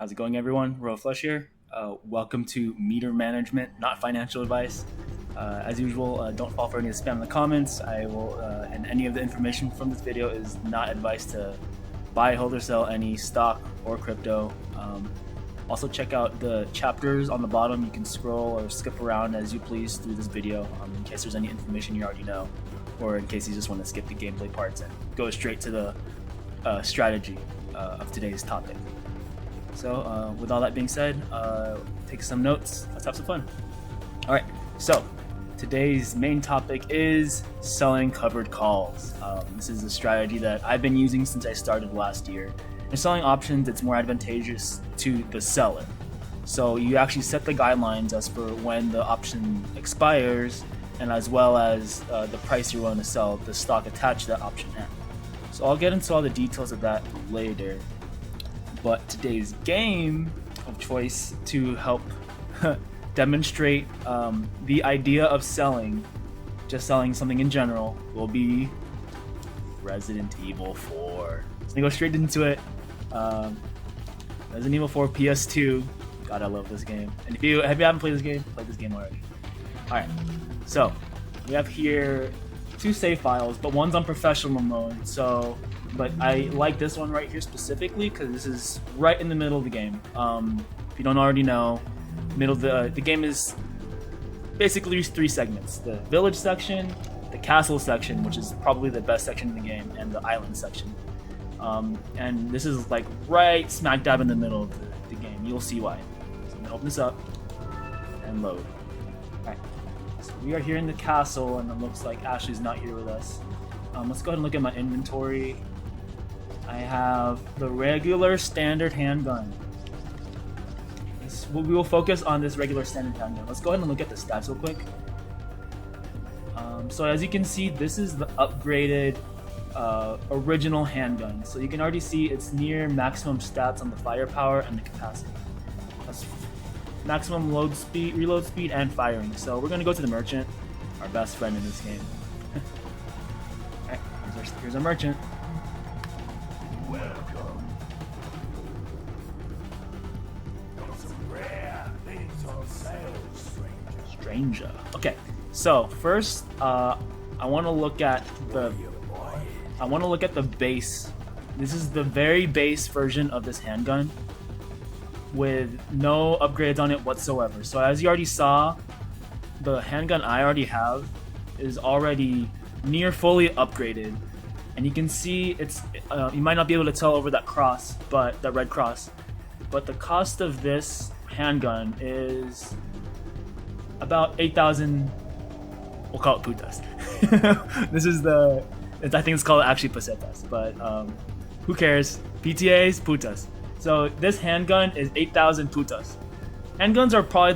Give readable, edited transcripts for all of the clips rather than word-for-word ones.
How's it going, everyone? RoyalFlush here. Welcome to Meter Management, not financial advice. As usual, don't fall for any of the spam in the comments. And any of the information from this video is not advice to buy, hold, or sell any stock or crypto. Also, check out the chapters on the bottom. You can scroll or skip around as you please through this video in case there's any information you already know, or in case you just want to skip the gameplay parts and go straight to the strategy of today's topic. So with all that being said, take some notes, let's have some fun. Alright, so today's main topic is selling covered calls. This is a strategy that I've been using since I started last year. In selling options, it's more advantageous to the seller. So you actually set the guidelines as for when the option expires, and as well as the price you're willing to sell the stock attached to that option at. So I'll get into all the details of that later. But today's game of choice to help demonstrate the idea of just selling something in general, will be Resident Evil 4. So I'm gonna go straight into it. Resident Evil 4 PS2. God, I love this game. And if you haven't played this game, play this game already. Alright, so we have here two save files, but one's on professional mode, but I like this one right here specifically because this is right in the middle of the game. If you don't already know, the game is basically three segments: the village section, the castle section, which is probably the best section in the game, and the island section. And this is like right smack dab in the middle of the game. You'll see why. So I'm gonna open this up and load. Alright, so we are here in the castle, and it looks like Ashley's not here with us. Let's go ahead and look at my inventory. I have the regular standard handgun. We will focus on this regular standard handgun. Let's go ahead and look at the stats real quick. So as you can see, this is the upgraded original handgun. So you can already see it's near maximum stats on the firepower and the capacity. That's maximum reload speed, and firing. So we're gonna go to the merchant, our best friend in this game. Alright, here's our merchant. Welcome. Got some rare things on sale, stranger. Okay, so first, I want to look at the base. This is the very base version of this handgun, with no upgrades on it whatsoever. So as you already saw, the handgun I already have is already near fully upgraded. And you can see it's you might not be able to tell over that cross, but that red cross. But the cost of this handgun is about 8,000. We'll call it putas. I think it's called actually pesetas, but who cares? PTAs, putas. So this handgun is 8,000 putas. Handguns are probably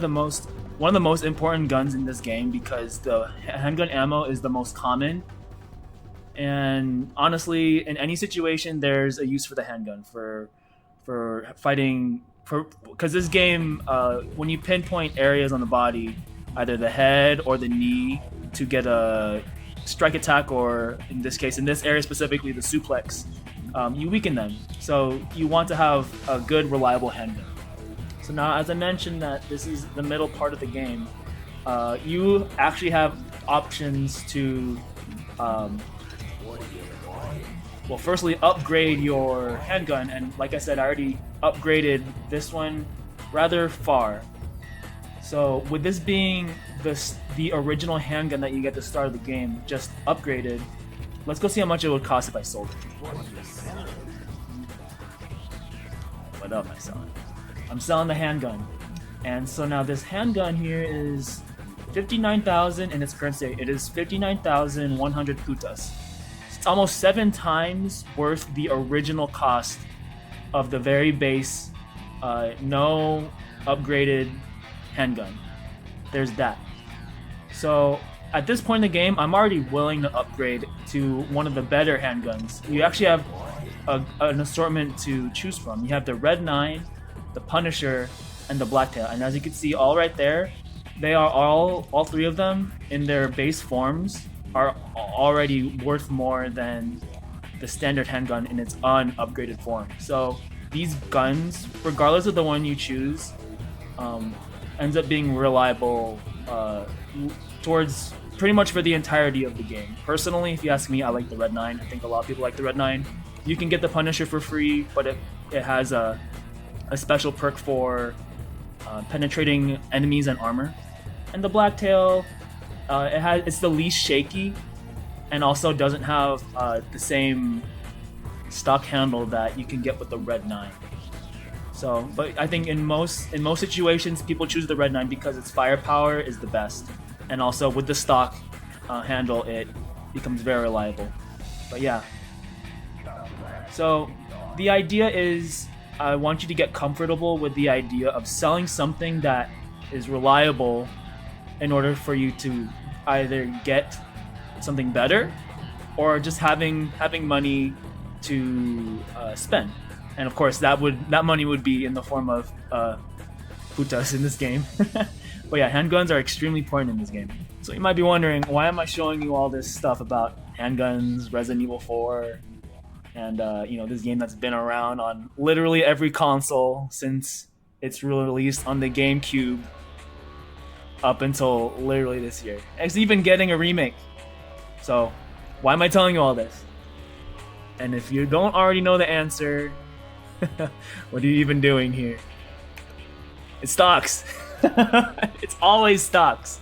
one of the most important guns in this game because the handgun ammo is the most common. And honestly, in any situation, there's a use for the handgun for fighting. Because this game, when you pinpoint areas on the body, either the head or the knee, to get a strike attack, or in this case, in this area specifically, the suplex, you weaken them. So you want to have a good, reliable handgun. So now, as I mentioned, that this is the middle part of the game, you actually have options to. Well, firstly, upgrade your handgun, and like I said, I already upgraded this one rather far. So with this being the original handgun that you get at the start of the game, just upgraded, let's go see how much it would cost if I sold it. What up, am I selling? I'm selling the handgun. And so now this handgun here is 59,000 in its current state. It is 59,100 putas. It's almost 7 times worth the original cost of the very base, no upgraded handgun. There's that. So at this point in the game, I'm already willing to upgrade to one of the better handguns. You actually have an assortment to choose from. You have the Red 9, the Punisher, and the Blacktail. And as you can see, all right there, they are all three of them in their base forms are already worth more than the standard handgun in its unupgraded form. So these guns, regardless of the one you choose, ends up being reliable towards pretty much for the entirety of the game. Personally, if you ask me, I like the Red 9. I think a lot of people like the Red 9. You can get the Punisher for free, but it has a special perk for penetrating enemies and armor. And the Blacktail, it's the least shaky, and also doesn't have the same stock handle that you can get with the Red 9. So, but I think in most situations, people choose the Red 9 because its firepower is the best, and also with the stock handle, it becomes very reliable. But yeah. So the idea is, I want you to get comfortable with the idea of selling something that is reliable in order for you to either get something better or just having money to spend. And of course, that money would be in the form of putas in this game. But yeah, handguns are extremely important in this game. So you might be wondering, why am I showing you all this stuff about handguns, Resident Evil 4, and this game that's been around on literally every console since its release on the GameCube up until literally this year. It's even getting a remake. So why am I telling you all this? And if you don't already know the answer, what are you even doing here? It's stocks. It's always stocks.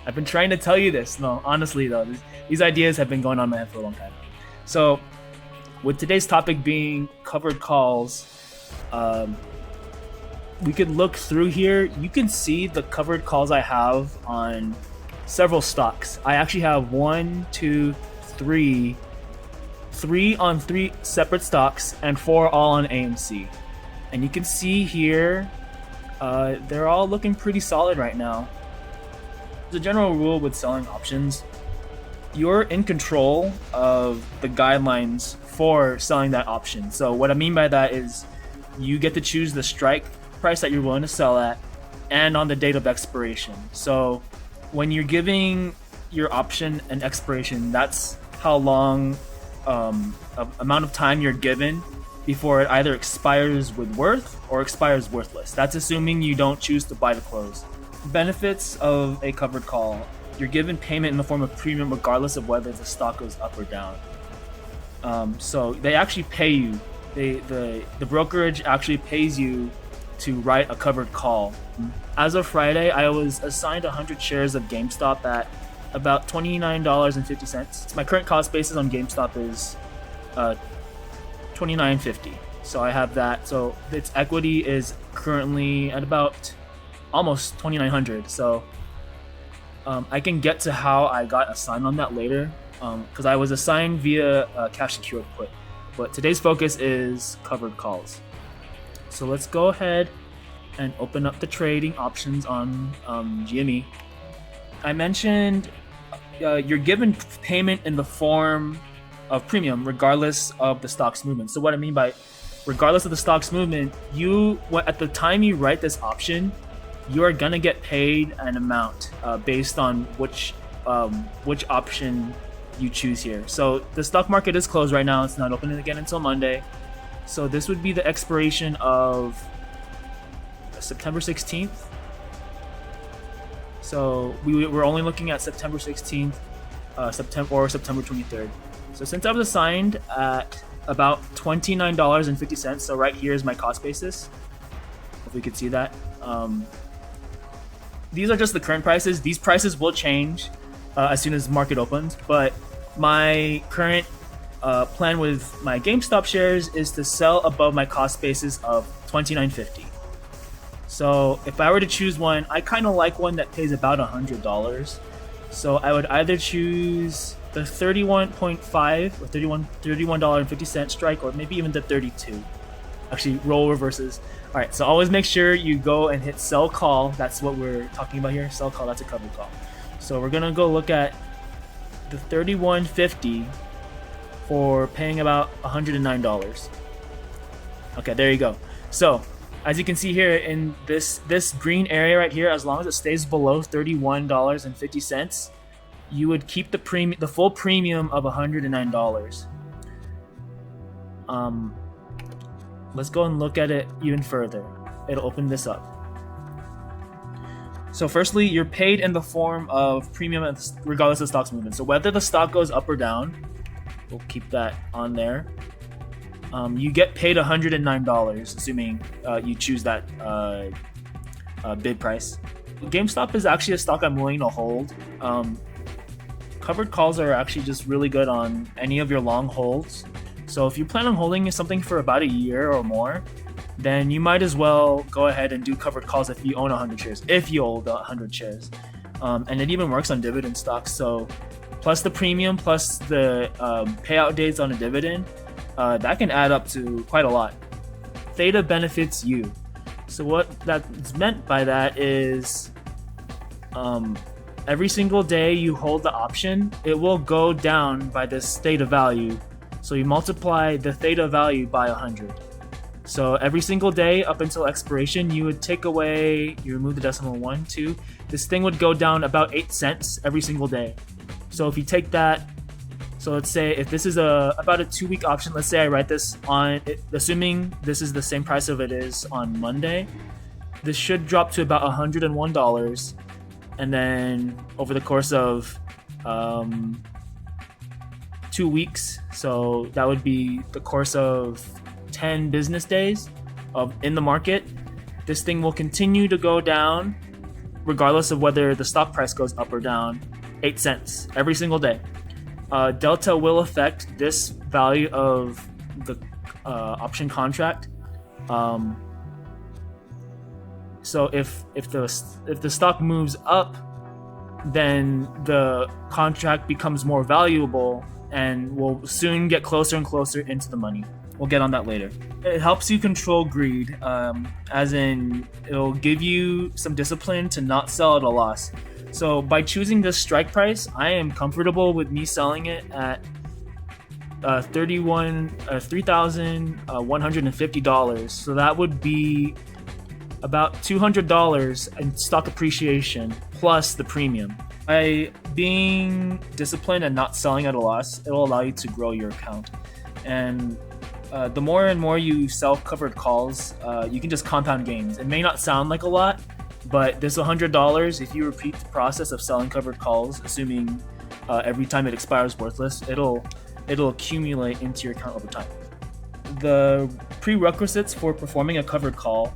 I've been trying to tell you this. No, honestly though, these ideas have been going on in my head for a long time. So, with today's topic being covered calls, we could look through here. You can see the covered calls I have on several stocks. I actually have 1, 2, 3 on 3 separate stocks and 4 all on AMC. And you can see here, they're all looking pretty solid right now. The general rule with selling options, you're in control of the guidelines for selling that option. So what I mean by that is you get to choose the strike price that you're willing to sell at and on the date of expiration. So when you're giving your option an expiration, that's how long amount of time you're given before it either expires with worth or expires worthless. That's assuming you don't choose to buy the close. Benefits of a covered call: you're given payment in the form of premium regardless of whether the stock goes up or down. So they actually pay you. The brokerage actually pays you to write a covered call. As of Friday, I was assigned 100 shares of GameStop at about $29.50. My current cost basis on GameStop is $29.50. So I have that. So its equity is currently at about almost $2,900. So I can get to how I got assigned on that later, because I was assigned via cash secured put. But today's focus is covered calls. So let's go ahead and open up the trading options on GME. I mentioned you're given payment in the form of premium regardless of the stock's movement. So what I mean by regardless of the stock's movement, at the time you write this option, you are gonna get paid an amount based on which option you choose here. So the stock market is closed right now. It's not opening again until Monday. So this would be the expiration of September 16th. So we're only looking at September 16th, September 23rd. So since I was assigned at about $29.50, so right here is my cost basis. If we could see that. These are just the current prices. These prices will change as soon as the market opens, but my current plan with my GameStop shares is to sell above my cost basis of $29.50. So if I were to choose one, I kind of like one that pays about $100. So I would either choose the 31.5 or $31.50 strike, or maybe even the 32. Actually, role reverses. All right, so always make sure you go and hit sell call. That's what we're talking about here. Sell call, that's a covered call. So we're gonna go look at the 31.50 for paying about $109. Okay, there you go. So as you can see here in this green area right here, as long as it stays below $31.50, you would keep the full premium of $109. let's go and look at it even further. It'll open this up. So firstly, you're paid in the form of premium regardless of stock's movement. So whether the stock goes up or down, we'll keep that on there. You get paid $109, assuming you choose that bid price. GameStop is actually a stock I'm willing to hold. Covered calls are actually just really good on any of your long holds. So if you plan on holding something for about a year or more, then you might as well go ahead and do covered calls if you own 100 shares, if you hold 100 shares. And it even works on dividend stocks. So plus the premium, plus the payout dates on a dividend, that can add up to quite a lot. Theta benefits you. So what that's meant by that is every single day you hold the option, it will go down by this theta value. So you multiply the theta value by 100. So every single day up until expiration, you would take away, you remove the decimal 1, 2. This thing would go down about 8 cents every single day. So if you take that, so let's say if this is about a 2-week option, let's say I write this on, assuming this is the same price of it is on Monday, this should drop to about $101. And then over the course of 2 weeks, so that would be the course of 10 business days in the market, this thing will continue to go down regardless of whether the stock price goes up or down 8 cents every single day. Delta will affect this value of the option contract. So if the stock moves up, then the contract becomes more valuable and will soon get closer and closer into the money. We'll get on that later. It helps you control greed, as in it'll give you some discipline to not sell at a loss. So by choosing this strike price, I am comfortable with me selling it at $3,150. So that would be about $200 in stock appreciation plus the premium. By being disciplined and not selling at a loss, it will allow you to grow your account. And the more and more you sell covered calls, you can just compound gains. It may not sound like a lot, but this $100, if you repeat the process of selling covered calls, assuming every time it expires worthless, it'll accumulate into your account over time. The prerequisites for performing a covered call,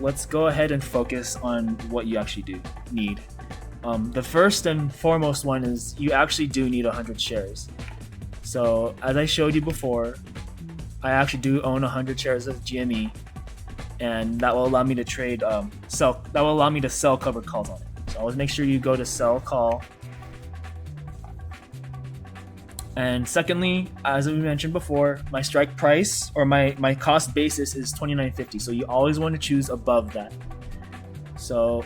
let's go ahead and focus on what you actually need. The first and foremost one is you actually do need 100 shares. So as I showed you before, I actually do own 100 shares of GME, and that will allow me to sell covered calls on it. So always make sure you go to sell call. And secondly, as we mentioned before, my strike price or my cost basis is $29.50. So you always want to choose above that. So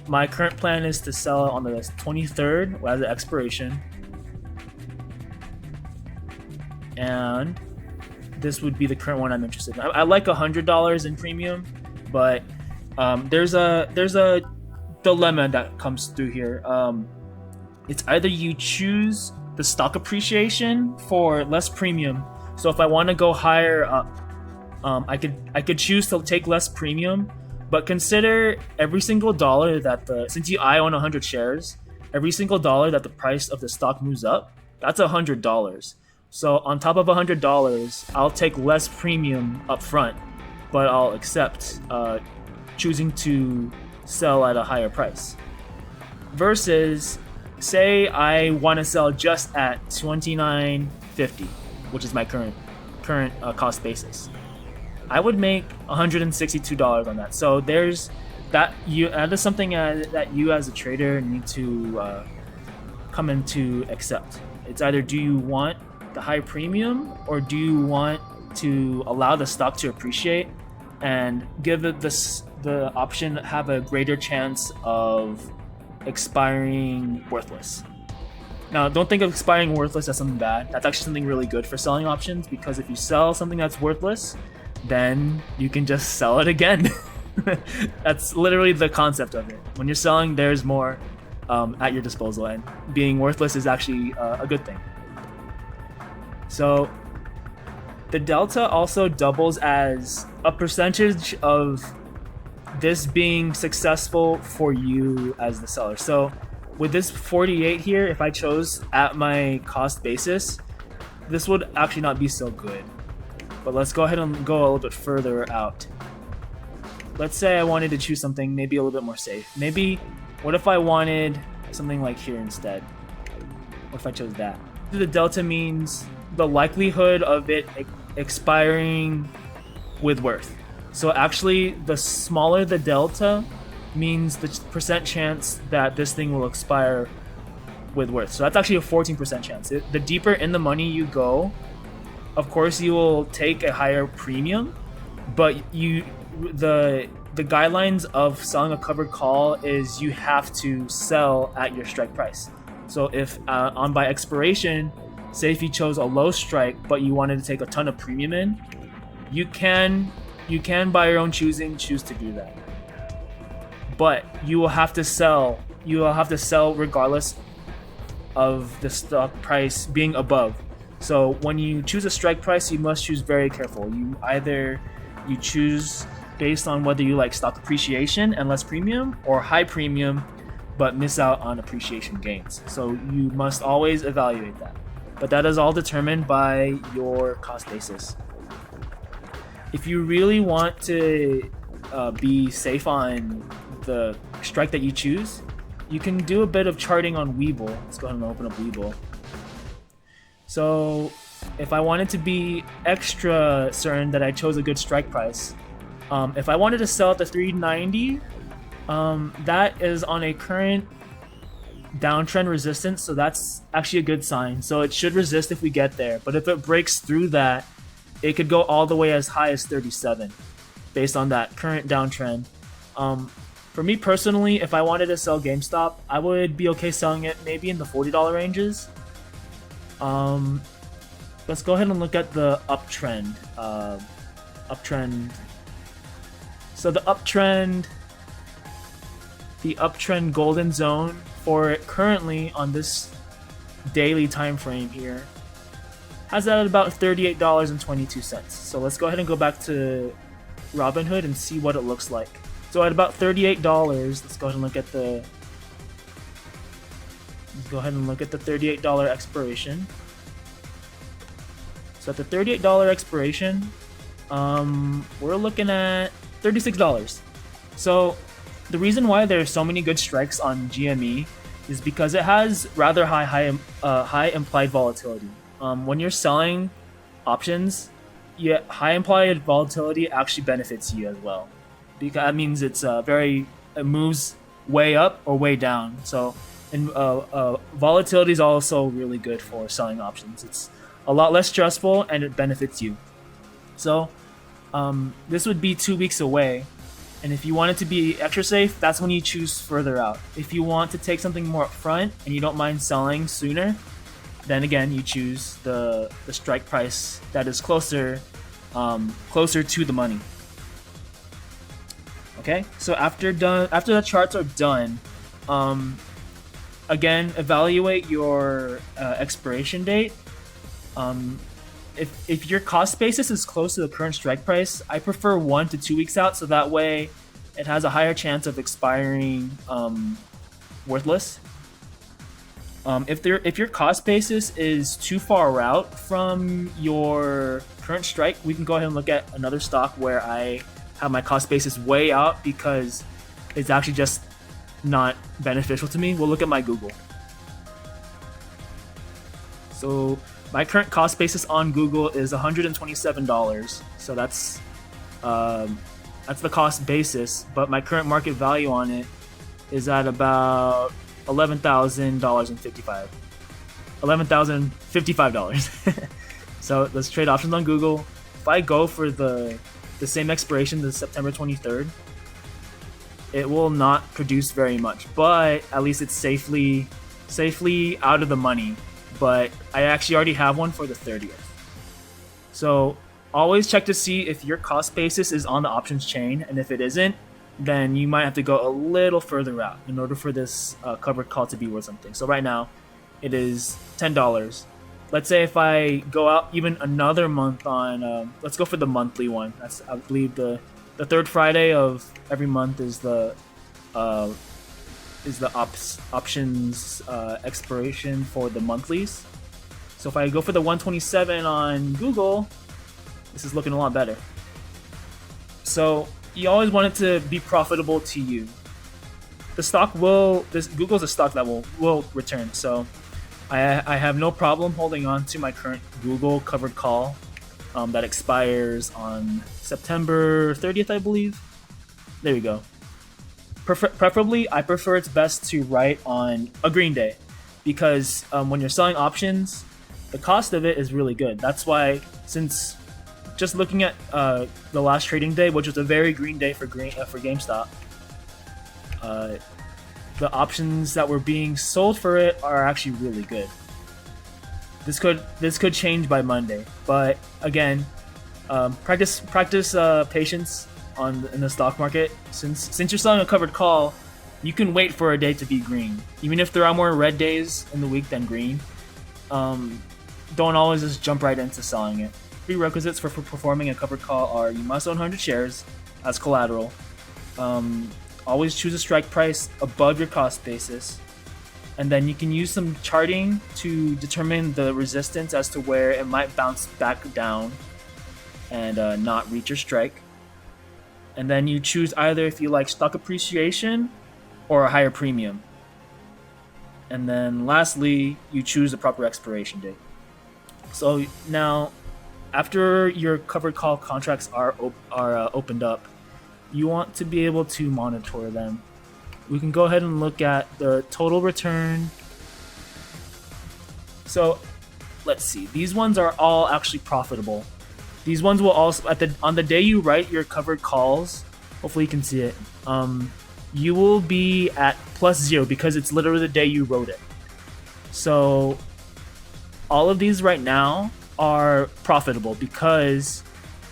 my current plan is to sell on the 23rd as an expiration. And this would be the current one I'm interested in. I like $100 in premium, but there's a dilemma that comes through here. It's either you choose the stock appreciation for less premium. So if I want to go higher up, I could choose to take less premium, but consider every single dollar that since I own 100 shares, every single dollar that the price of the stock moves up, that's $100. So on top of $100, I'll take less premium up front, but I'll accept choosing to sell at a higher price. Versus, say I want to sell just at $29.50, which is my current cost basis. I would make $162 on that. So there's that. That is something that you as a trader need to come into accept. It's either do you want the high premium, or do you want to allow the stock to appreciate and give it the option have a greater chance of expiring worthless. Now, don't think of expiring worthless as something bad. That's actually something really good for selling options, because if you sell something that's worthless, then you can just sell it again. That's literally the concept of it. When you're selling, there's more at your disposal, and being worthless is actually a good thing. So The delta also doubles as a percentage of this being successful for you as the seller. So with this 48 here, if I chose at my cost basis, this would actually not be so good. But let's go ahead and go a little bit further out. Let's say I wanted to choose something maybe a little bit more safe. Maybe, what if I wanted something like here instead? What if I chose that? The delta means the likelihood of it expiring with worth. So actually, the smaller the delta means the percent chance that this thing will expire with worth. So that's actually a 14% chance. The deeper in the money you go, of course you will take a higher premium, but the guidelines of selling a covered call is you have to sell at your strike price. So if on by expiration, say if you chose a low strike but you wanted to take a ton of premium in, you can by your own choosing choose to do that. But you will have to sell. You will have to sell regardless of the stock price being above. So when you choose a strike price, you must choose very careful. You choose based on whether you like stock appreciation and less premium, or high premium but miss out on appreciation gains. So you must always evaluate that. But that is all determined by your cost basis. If you really want to be safe on the strike that you choose, you can do a bit of charting on Webull. Let's go ahead and open up Webull. So if I wanted to be extra certain that I chose a good strike price, if I wanted to sell at the 390, that is on a current downtrend resistance, so that's actually a good sign. So it should resist if we get there, but if it breaks through that, it could go all the way as high as 37 based on that current downtrend. For me personally, if I wanted to sell GameStop, I would be okay selling it maybe in the $40 ranges. Let's go ahead and look at the uptrend. So the uptrend golden zone for it currently on this daily time frame here has that at about $38.22. So let's go ahead and go back to Robinhood and see what it looks like. So at about $38, let's go ahead and look at the $38 expiration. So at the $38 expiration, we're looking at $36. So the reason why there are so many good strikes on GME is because it has rather high implied volatility. When you're selling options, high implied volatility actually benefits you as well, because that means it moves way up or way down. So, and volatility is also really good for selling options. It's a lot less stressful and it benefits you. So, this would be 2 weeks away. And if you want it to be extra safe, that's when you choose further out. If you want to take something more upfront and you don't mind selling sooner, then again you choose the strike price that is closer to the money. Okay, so after the charts are done, again evaluate your expiration date. If your cost basis is close to the current strike price, I prefer 1 to 2 weeks out, so that way it has a higher chance of expiring worthless. If your cost basis is too far out from your current strike, we can go ahead and look at another stock where I have my cost basis way out because it's actually just not beneficial to me. We'll look at my Google. So my current cost basis on Google is $127. So that's the cost basis, but my current market value on it is at about $11,055. So let's trade options on Google. If I go for the same expiration, the September 23rd, it will not produce very much, but at least it's safely out of the money. But I actually already have one for the 30th. So always check to see if your cost basis is on the options chain, and if it isn't, then you might have to go a little further out in order for this covered call to be worth something. So right now, it is $10. let's say if I go out even another month on, let's go for the monthly one. That's, I believe, the third Friday of every month is the uh, options expiration for the monthlies. So if I go for the 127 on Google, this is looking a lot better. So you always want it to be profitable to you. The stock will, Google's a stock that will return. So I have no problem holding on to my current Google covered call that expires on September 30th, I believe. There you go. Preferably, I prefer it's best to write on a green day, because when you're selling options, the cost of it is really good. That's why, since just looking at the last trading day, which was a very green day for GameStop, the options that were being sold for it are actually really good. This could change by Monday, but again, practice patience in the stock market. Since you're selling a covered call, you can wait for a day to be green, even if there are more red days in the week than green. Don't always just jump right into selling it. Prerequisites for performing a covered call are: you must own 100 shares as collateral. Always choose a strike price above your cost basis. And then you can use some charting to determine the resistance as to where it might bounce back down and not reach your strike. And then you choose either if you like stock appreciation or a higher premium. And then lastly, you choose the proper expiration date. So now, after your covered call contracts are opened up, you want to be able to monitor them. We can go ahead and look at the total return. So let's see. These ones are all actually profitable. These ones will also, on the day you write your covered calls, hopefully you can see it, you will be at +0 because it's literally the day you wrote it. So all of these right now are profitable because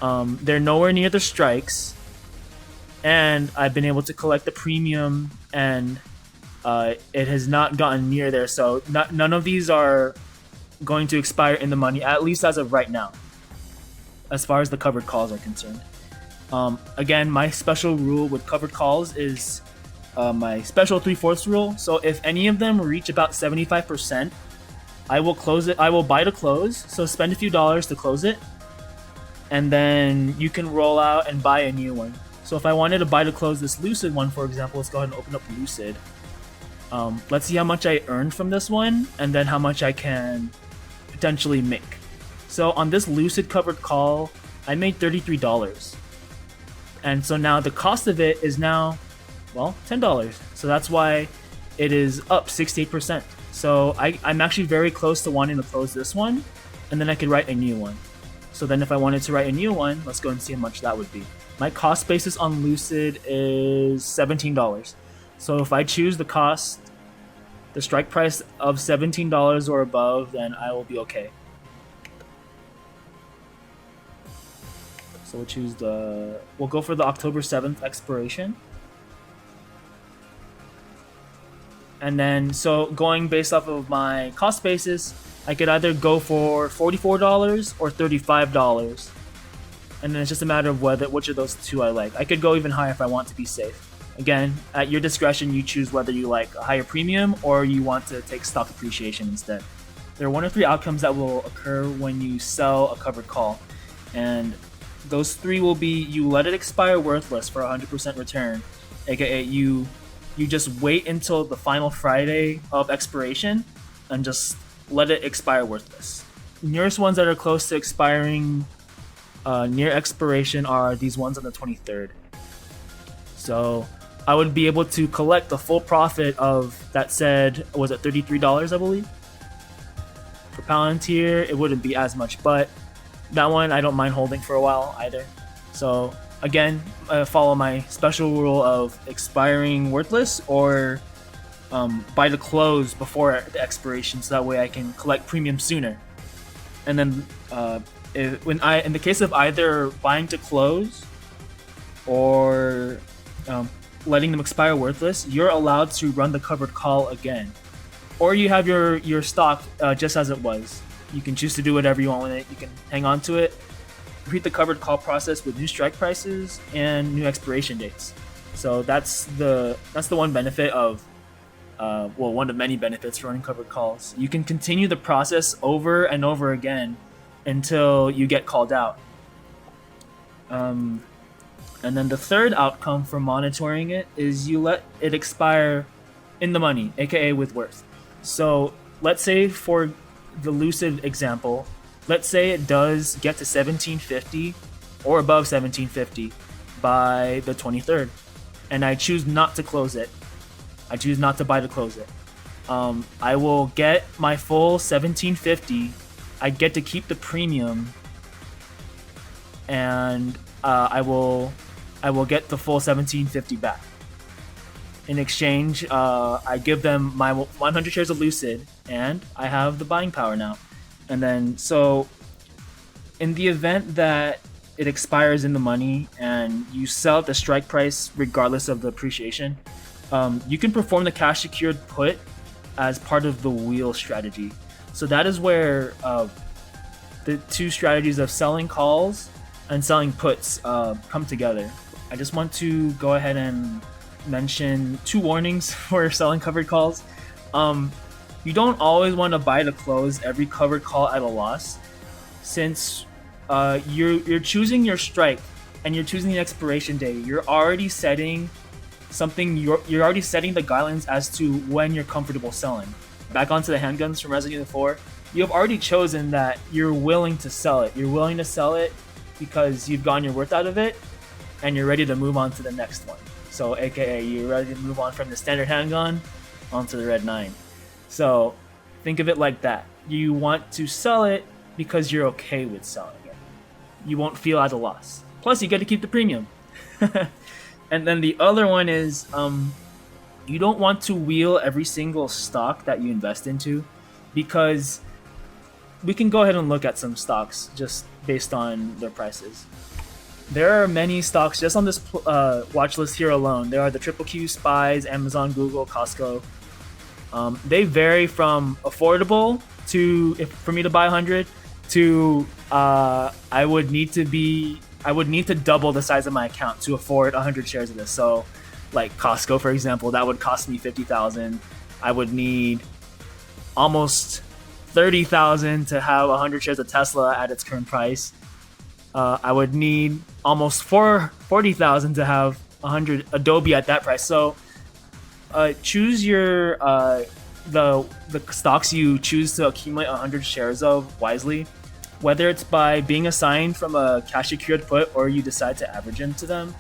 they're nowhere near the strikes, and I've been able to collect the premium, and it has not gotten near there. So none of these are going to expire in the money, at least as of right now, as far as the covered calls are concerned. Again, my special rule with covered calls is my special 3/4 rule. So if any of them reach about 75%, I will close it. I will buy to close. So spend a few dollars to close it, and then you can roll out and buy a new one. So if I wanted to buy to close this Lucid one, for example, let's go ahead and open up Lucid. Let's see how much I earned from this one, and then how much I can potentially make. So on this Lucid covered call, I made $33. And so now the cost of it is now, well, $10. So that's why it is up 68%. So I'm actually very close to wanting to close this one, and then I could write a new one. So then if I wanted to write a new one, let's go and see how much that would be. My cost basis on Lucid is $17. So if I choose the strike price of $17 or above, then I will be okay. So we'll go for the October 7th expiration. And then, so going based off of my cost basis, I could either go for $44 or $35. And then it's just a matter of which of those two I like. I could go even higher if I want to be safe. Again, at your discretion, you choose whether you like a higher premium or you want to take stock appreciation instead. There are 1 or 3 outcomes that will occur when you sell a covered call. And those 3 will be: you let it expire worthless for 100% return, aka you just wait until the final Friday of expiration and just let it expire worthless. The nearest ones that are close to expiring near expiration are these ones on the 23rd. So I would be able to collect the full profit of that said, was it $33, I believe? For Palantir, it wouldn't be as much, but that one I don't mind holding for a while either. So again, follow my special rule of expiring worthless or buy to close before the expiration, so that way I can collect premium sooner. And then in the case of either buying to close or letting them expire worthless, you're allowed to run the covered call again, or you have your stock just as it was. You can choose to do whatever you want with it. You can hang on to it. Repeat the covered call process with new strike prices and new expiration dates. So that's the one benefit of one of many benefits for running covered calls. You can continue the process over and over again until you get called out. And then the third outcome for monitoring it is you let it expire in the money, aka with worth. So let's say for the Lucid example, let's say it does get to 1750 or above 1750 by the 23rd, and I choose not to close it. I choose not to buy to close it. I will get my full 1750. I get to keep the premium, and I will get the full 1750 back. In exchange, I give them my 100 shares of Lucid, and I have the buying power now. And then, so in the event that it expires in the money and you sell at the strike price regardless of the appreciation, you can perform the cash secured put as part of the wheel strategy. So that is where the two strategies of selling calls and selling puts come together. I just want to go ahead and mention two warnings for selling covered calls. You don't always want to buy to close every covered call at a loss, since you're choosing your strike and you're choosing the expiration date. You're already setting something. You're already setting the guidelines as to when you're comfortable selling. Back onto the handguns from Resident Evil 4. You have already chosen that you're willing to sell it. You're willing to sell it because you've gotten your worth out of it, and you're ready to move on to the next one. So, aka, you're ready to move on from the standard handgun onto the Red 9. So, think of it like that. You want to sell it because you're okay with selling it. You won't feel at a loss. Plus, you get to keep the premium. And then the other one is, you don't want to wheel every single stock that you invest into, because we can go ahead and look at some stocks just based on their prices. There are many stocks just on this watch list here alone. There are the Triple Q, Spies, Amazon, Google, Costco. They vary from affordable to, for me to buy 100, to I would need to double the size of my account to afford 100 shares of this. So, like Costco, for example, that would cost me $50,000. I would need almost $30,000 to have 100 shares of Tesla at its current price. I would need almost $40,000 to have 100 Adobe at that price. So choose your the stocks you choose to accumulate 100 shares of wisely, whether it's by being assigned from a cash secured put or you decide to average into them.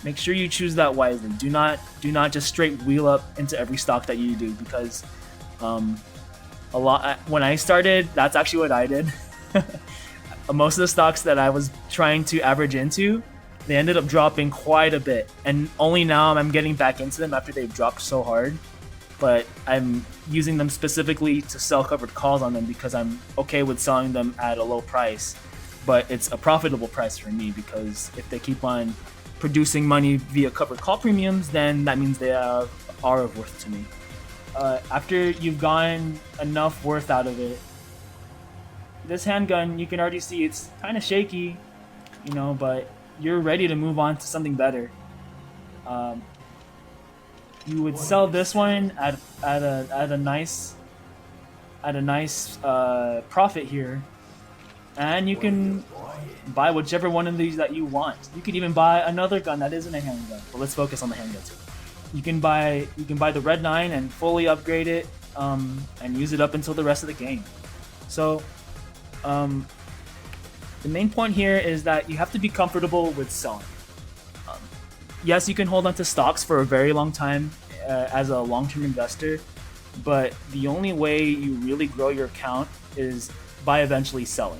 Make sure you choose that wisely. Do not just straight wheel up into every stock that you do, because when I started, that's actually what I did. Most of the stocks that I was trying to average into, they ended up dropping quite a bit, and only now I'm getting back into them after they've dropped so hard. But I'm using them specifically to sell covered calls on them because I'm okay with selling them at a low price, but it's a profitable price for me, because if they keep on producing money via covered call premiums, then that means they are of worth to me. After you've gotten enough worth out of it, this handgun, you can already see it's kind of shaky, but you're ready to move on to something better. You would sell this one at a nice profit here, and you can buy whichever one of these that you want. You could even buy another gun that isn't a handgun. But let's focus on the handgun too. You can buy the Red 9 and fully upgrade it, and use it up until the rest of the game. So the main point here is that you have to be comfortable with selling. Yes, you can hold on to stocks for a very long time as a long-term investor, but the only way you really grow your account is by eventually selling.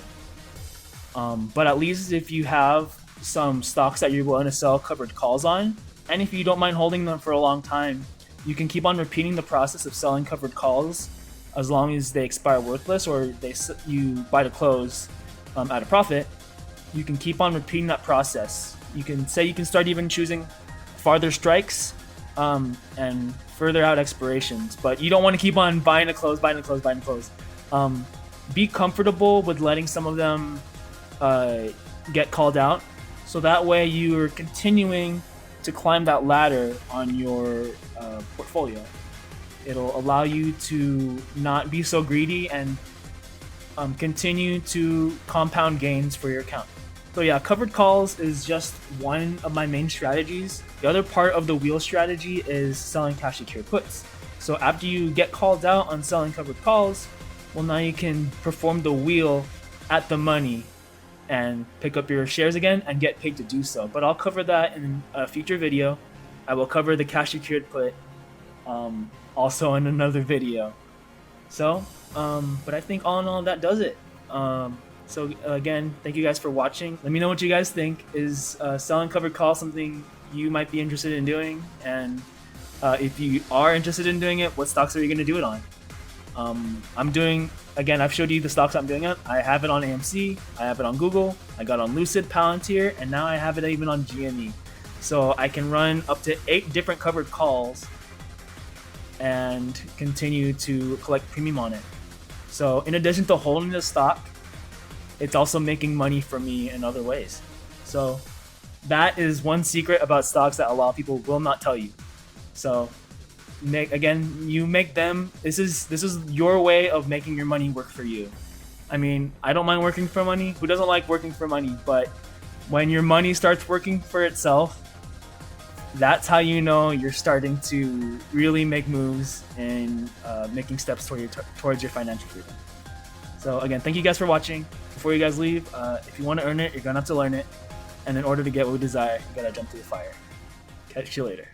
But at least if you have some stocks that you're willing to sell covered calls on, and if you don't mind holding them for a long time, you can keep on repeating the process of selling covered calls as long as they expire worthless, or you buy to close at a profit. You can keep on repeating that process. You can start even choosing farther strikes and further out expirations, but you don't want to keep on buying to close. be comfortable with letting some of them get called out, so that way you're continuing to climb that ladder on your portfolio. It'll allow you to not be so greedy and continue to compound gains for your account. So yeah, covered calls is just one of my main strategies. The other part of the wheel strategy is selling cash secured puts. So after you get called out on selling covered calls, well, now you can perform the wheel at the money and pick up your shares again and get paid to do so. But I'll cover that in a future video. I will cover the cash secured put also in another video. So, but I think all in all, that does it. So again, thank you guys for watching. Let me know what you guys think. Is selling covered calls something you might be interested in doing? And if you are interested in doing it, what stocks are you going to do it on? I'm doing, again, I've showed you the stocks I'm doing it. I have it on AMC, I have it on Google, I got on Lucid, Palantir, and now I have it even on GME. So I can run up to 8 different covered calls and continue to collect premium on it. So in addition to holding the stock, it's also making money for me in other ways. So that is one secret about stocks that a lot of people will not tell you. So you make them. This is your way of making your money work for you. I mean, I don't mind working for money. Who doesn't like working for money? But when your money starts working for itself, that's how you know you're starting to really make moves and making steps towards your financial freedom. So again, thank you guys for watching. Before you guys leave, if you want to earn it, you're gonna have to learn it. And in order to get what we desire, you gotta jump through the fire. Catch you later.